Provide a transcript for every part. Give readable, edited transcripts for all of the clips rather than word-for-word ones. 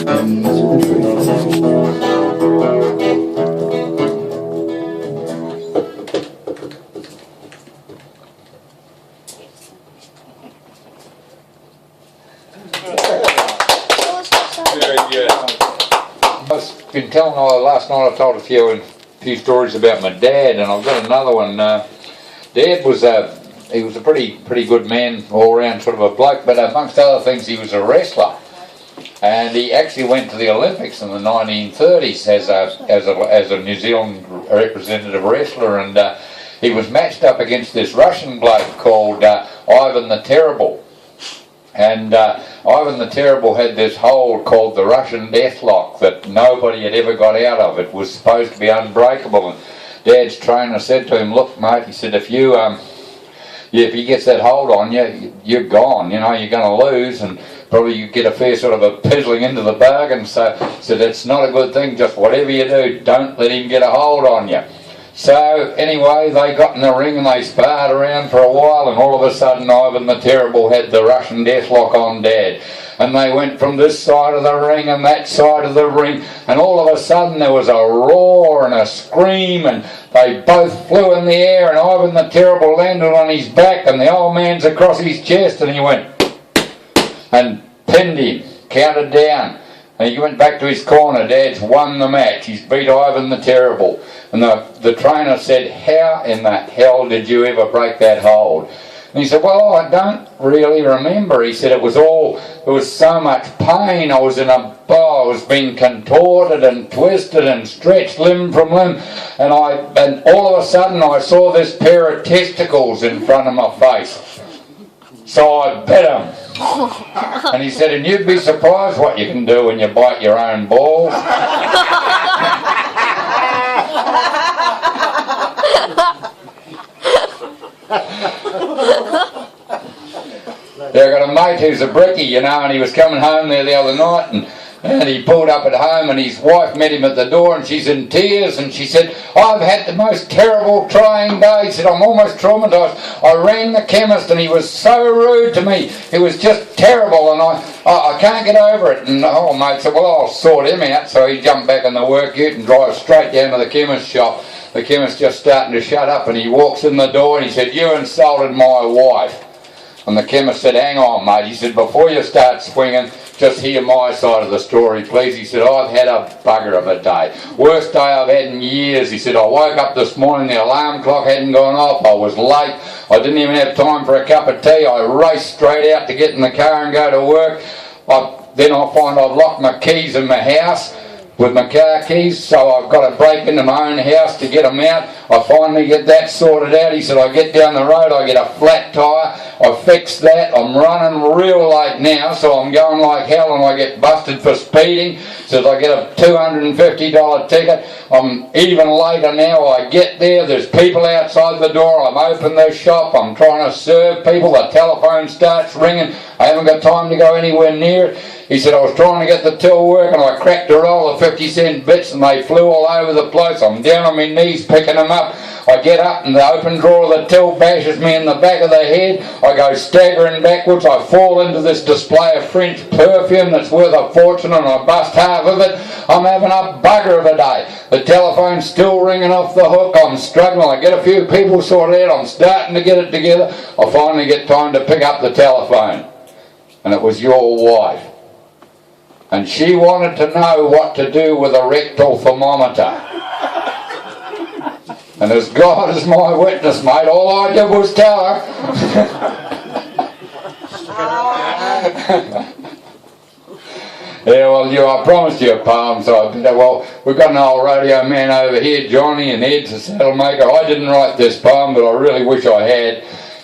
Very good. I've been telling last night I told a few stories about my dad, and I've got another one. Dad was he was a pretty good man all round, sort of a bloke, but amongst other things he was a wrestler, and he actually went to the Olympics in the 1930s as a New Zealand representative wrestler, and he was matched up against this Russian bloke called Ivan the Terrible. And Ivan the Terrible had this hold called the Russian Deathlock that nobody had ever got out of. It was supposed to be unbreakable. And Dad's trainer said to him, "Look, mate," he said, if he gets that hold on you, you're gone. You know, you're going to lose, and probably you get a fair sort of a pizzling into the bargain." So that's not a good thing. Just whatever you do, don't let him get a hold on you. So anyway, they got in the ring and they sparred around for a while, and all of a sudden Ivan the Terrible had the Russian Deathlock on Dad. And they went from this side of the ring and that side of the ring, and all of a sudden there was a roar and a scream, and they both flew in the air, and Ivan the Terrible landed on his back, and the old man's across his chest, and he went and pinned him, counted down. And he went back to his corner. Dad's won the match. He's beat Ivan the Terrible. And the trainer said, "How in the hell did you ever break that hold?" And he said, "Well, I don't really remember." He said, "It was so much pain. I was being contorted and twisted and stretched limb from limb. And all of a sudden I saw this pair of testicles in front of my face. So I bit them." And he said, "And you'd be surprised what you can do when you bite your own balls." Yeah, I got a mate who's a brickie, you know, and he was coming home there the other night, and he pulled up at home, and his wife met him at the door, and she's in tears, and she said, "I've had the most terrible, trying day." He said, "I'm almost traumatised. I rang the chemist, and he was so rude to me. It was just terrible, and I can't get over it." And the old mate said, "Well, I'll sort him out." So he jumped back in the work ute and drives straight down to the chemist shop. The chemist just starting to shut up, and he walks in the door, and he said, "You insulted my wife." And the chemist said, "Hang on, mate." He said, "Before you start swinging, just hear my side of the story, please." He said, "I've had a bugger of a day. Worst day I've had in years." He said, "I woke up this morning, the alarm clock hadn't gone off, I was late, I didn't even have time for a cup of tea, I raced straight out to get in the car and go to work. Then I find I've locked my keys in my house with my car keys, so I've got to break into my own house to get them out. I finally get that sorted out." He said, "I get down the road, I get a flat tyre, I fix that, I'm running real late now, so I'm going like hell, and I get busted for speeding." Says, "I get a $250 ticket, I'm even later now, I get there, there's people outside the door, I'm open the shop, I'm trying to serve people, the telephone starts ringing, I haven't got time to go anywhere near it." He said, "I was trying to get the till working, I cracked a roll of 50-cent bits and they flew all over the place. I'm down on my knees picking them up. I get up and the open drawer of the till bashes me in the back of the head. I go staggering backwards. I fall into this display of French perfume that's worth a fortune, and I bust half of it. I'm having a bugger of a day. The telephone's still ringing off the hook. I'm struggling. I get a few people sorted out. I'm starting to get it together. I finally get time to pick up the telephone. And it was your wife. And she wanted to know what to do with a rectal thermometer. And as God is my witness, mate, all I did was tell her." Yeah, well, I promised you a poem, so I said, "Well, we've got an old radio man over here, Johnny, and Ed's a saddle maker. I didn't write this poem, but I really wish I had.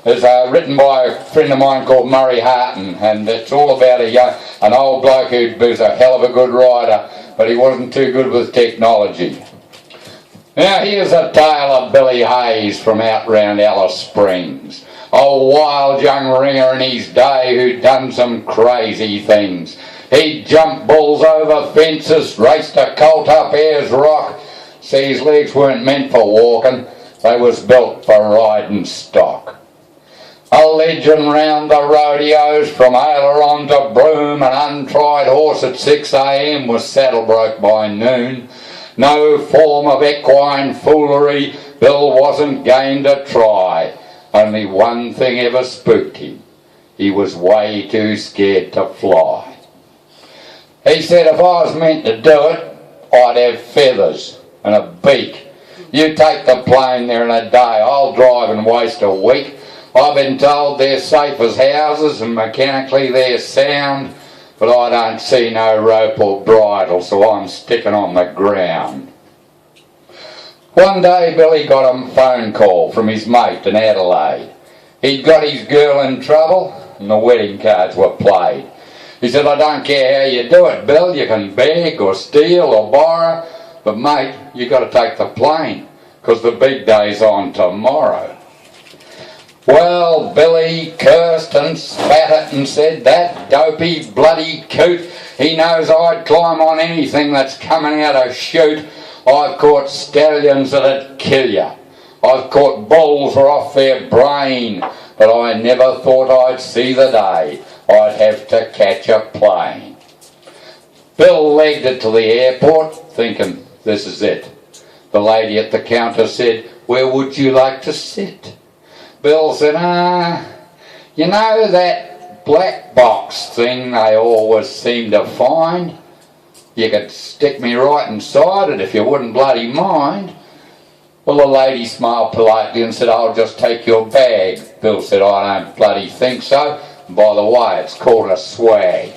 It's written by a friend of mine called Murray Harton, and it's all about an old bloke who was a hell of a good writer, but he wasn't too good with technology. Now here's a tale of Billy Hayes from out round Alice Springs. A wild young ringer in his day who'd done some crazy things. He jumped bulls over fences, raced a colt up Ayers Rock. See, his legs weren't meant for walking, they was built for riding stock. A legend round the rodeos from aileron to broom, an untried horse at 6 a.m. was saddle broke by noon. No form of equine foolery Bill wasn't game to try. Only one thing ever spooked him. He was way too scared to fly. He said if I was meant to do it, I'd have feathers and a beak. You take the plane there in a day, I'll drive and waste a week. I've been told they're safe as houses and mechanically they're sound, but I don't see no rope or bridle, so I'm sticking on the ground. One day Billy got a phone call from his mate in Adelaide. He'd got his girl in trouble and the wedding cards were played. He said, I don't care how you do it, Bill, you can beg or steal or borrow, but mate, you got to take the plane, 'cause the big day's on tomorrow. Well, Billy cursed and spat it and said, that dopey bloody coot, he knows I'd climb on anything that's coming out of chute. I've caught stallions that'd kill you. I've caught bulls who are off their brain, but I never thought I'd see the day I'd have to catch a plane. Bill legged it to the airport, thinking, this is it. The lady at the counter said, where would you like to sit? Bill said, you know that black box thing they always seem to find? You could stick me right inside it if you wouldn't bloody mind. Well, the lady smiled politely and said, I'll just take your bag. Bill said, I don't bloody think so. And by the way, it's called a swag.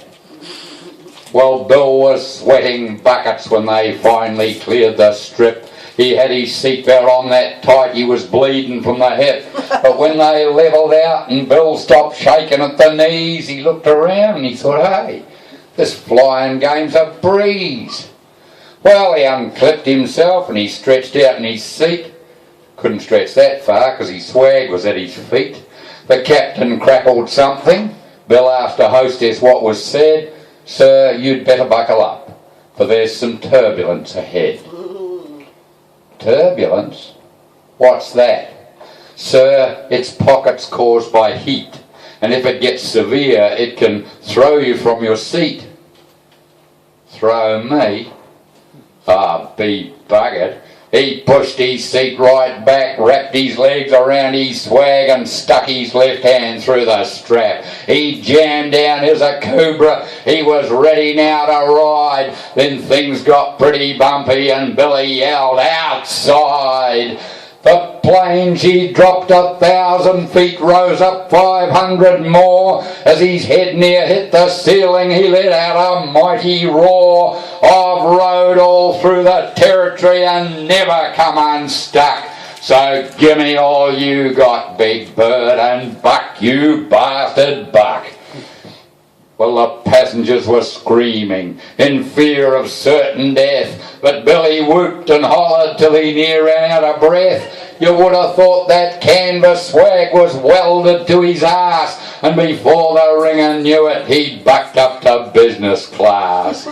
Well, Bill was sweating buckets when they finally cleared the strip. He had his seatbelt on that tight, he was bleeding from the hip. But when they levelled out and Bill stopped shaking at the knees, he looked around and he thought, hey, this flying game's a breeze. Well, he unclipped himself and he stretched out in his seat. Couldn't stretch that far because his swag was at his feet. The captain crackled something. Bill asked the hostess what was said. Sir, you'd better buckle up, for there's some turbulence ahead. Turbulence? What's that? Sir, it's pockets caused by heat, and if it gets severe, it can throw you from your seat. Throw me? Be buggered. He pushed his seat right back, wrapped his legs around his swag and stuck his left hand through the strap. He jammed down his cobra. He was ready now to ride. Then things got pretty bumpy and Billy yelled, outside! The plane, she dropped 1,000 feet, rose up 500 more. As his head near hit the ceiling, he let out a mighty roar. I've rode all through the territory and never come unstuck. So gimme all you got, big bird, and buck, you bastard buck. Well, the passengers were screaming in fear of certain death, but Billy whooped and hollered till he near ran out of breath. You would have thought that canvas swag was welded to his arse, and before the ringer knew it, he bucked up to business class.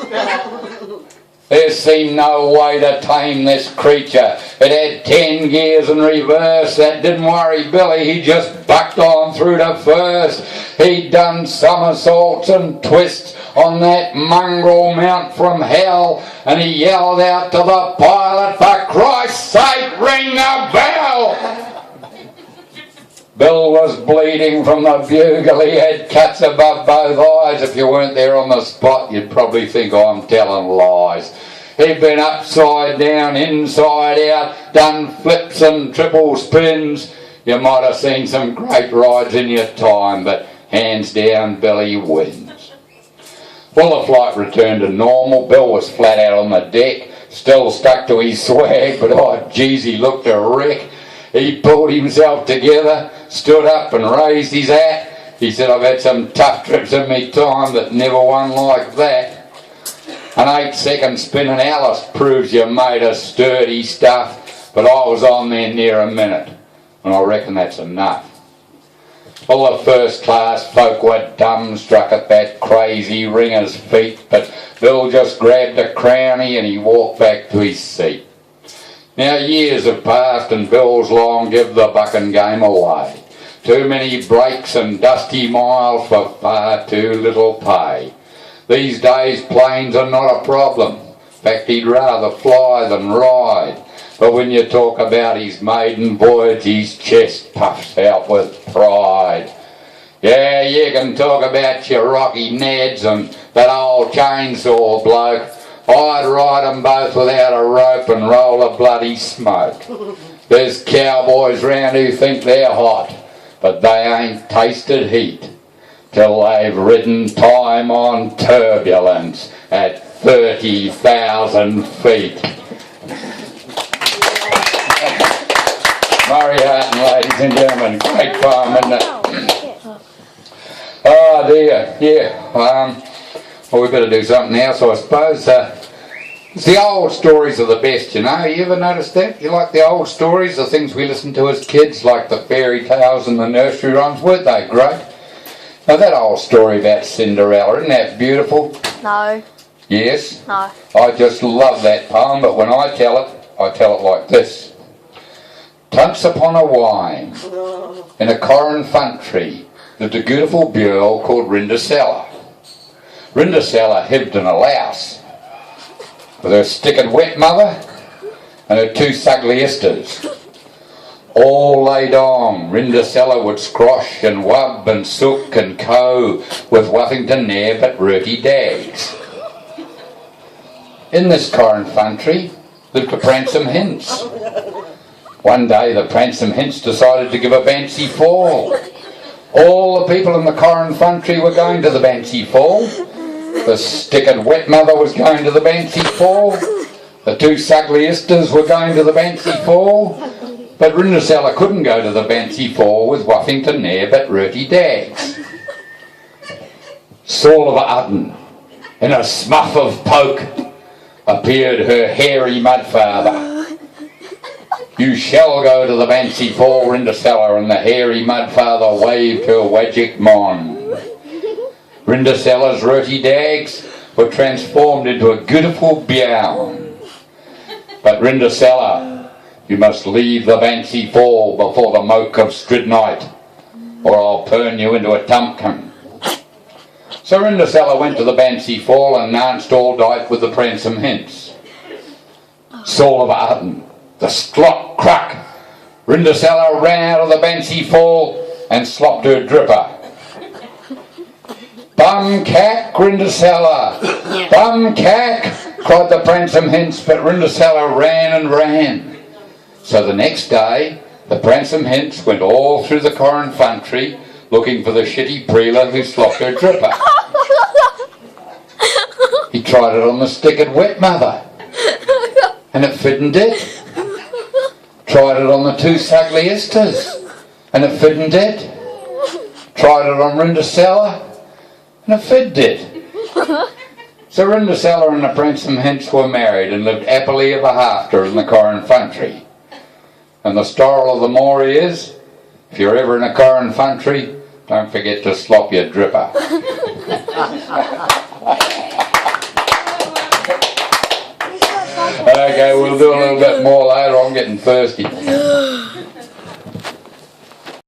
There seemed no way to tame this creature. It had 10 gears in reverse. That didn't worry Billy. He just bucked on through to first. He'd done somersaults and twists on that mongrel mount from hell, and he yelled out to the pilot, for Christ's sake, ring the bell! Bill was bleeding from the bugle. He had cuts above both eyes. If you weren't there on the spot, you'd probably think I'm telling lies. He'd been upside down, inside out, done flips and triple spins. You might have seen some great rides in your time, but hands down, Billy wins. Well, the flight returned to normal. Bill was flat out on the deck, still stuck to his swag, but oh geez, he looked a wreck. He pulled himself together, stood up and raised his hat. He said, I've had some tough trips in me time, but never one like that. An 8-second spin in Alice proves you're made of sturdy stuff, but I was on there near a minute, and I reckon that's enough. All the first class folk were dumbstruck at that crazy ringer's feat, but Bill just grabbed a crownie and he walked back to his seat. Now years have passed and Bill's long give the bucking game away. Too many breaks and dusty miles for far too little pay. These days planes are not a problem. In fact, he'd rather fly than ride. But when you talk about his maiden voyage, his chest puffs out with pride. Yeah, you can talk about your Rocky Neds and that old chainsaw bloke. I'd ride 'em both without a rope and roll a bloody smoke. There's cowboys round who think they're hot, but they ain't tasted heat till they've ridden time on turbulence at 30,000 feet. Murray Harton, ladies and gentlemen, great poem, isn't it? Oh dear, yeah. Well, we better do something else, I suppose. It's the old stories are the best, you know. You ever noticed that? You like the old stories, the things we listened to as kids, like the fairy tales and the nursery rhymes? Weren't they great? Now that old story about Cinderella, isn't that beautiful? No. Yes? No. I just love that poem, but when I tell it like this. Once upon a while, in a corn country, lived a beautiful girl called Rindasella. Rindasella lived in a louse with her stick-and wet mother and her two sugly sisters. All day long, Rindasella would scrosh and wub and sook and co with Wuffington ne'er but rooty dags. In this corn country lived a Pransome Hints. One day the Pransome Hints decided to give a Bancy Fall. All the people in the corn country were going to the Bancy Fall. The stick-and wet mother was going to the Bancy Fall. The two sugly sisters were going to the Bancy Fall. But Rindasella couldn't go to the Bancy Fall with Wuffington ne'er but rooty dags. All of a sudden, in a smuff of poke, appeared her hairy mudfather. You shall go to the Bancy Fall, Rindasella, and the hairy mudfather waved her wajik mon. Rindasella's rooty dags were transformed into a beautiful bjown. But Rindasella, you must leave the Bancy Fall before the moke of Stridnight, or I'll turn you into a tumpkin. So Rindasella went to the Bancy Fall and danced all night with the Pransome Hints. All of a sudden, the slop cruck, Rindasella ran out of the Bancy Fall and slopped her dripper. Bum cack, Rindasella! Bum cack! Cried the Pransome Hints, but Rindasella ran and ran. So the next day, the Pransome Hints went all through the corn country looking for the shitty preeler who slopped her dripper. He tried it on the stick-and wet mother, and it fitted it. Tried it on the two sugly sisters, and it fitted it. Tried it on Rindasella, and it fitted it. So Rindasella and the Pransome Hints were married and lived happily ever after in the corn country. And the story of the moral is, if you're ever in a corn country, don't forget to slop your dripper. Okay, we'll do a little bit more later. I'm getting thirsty.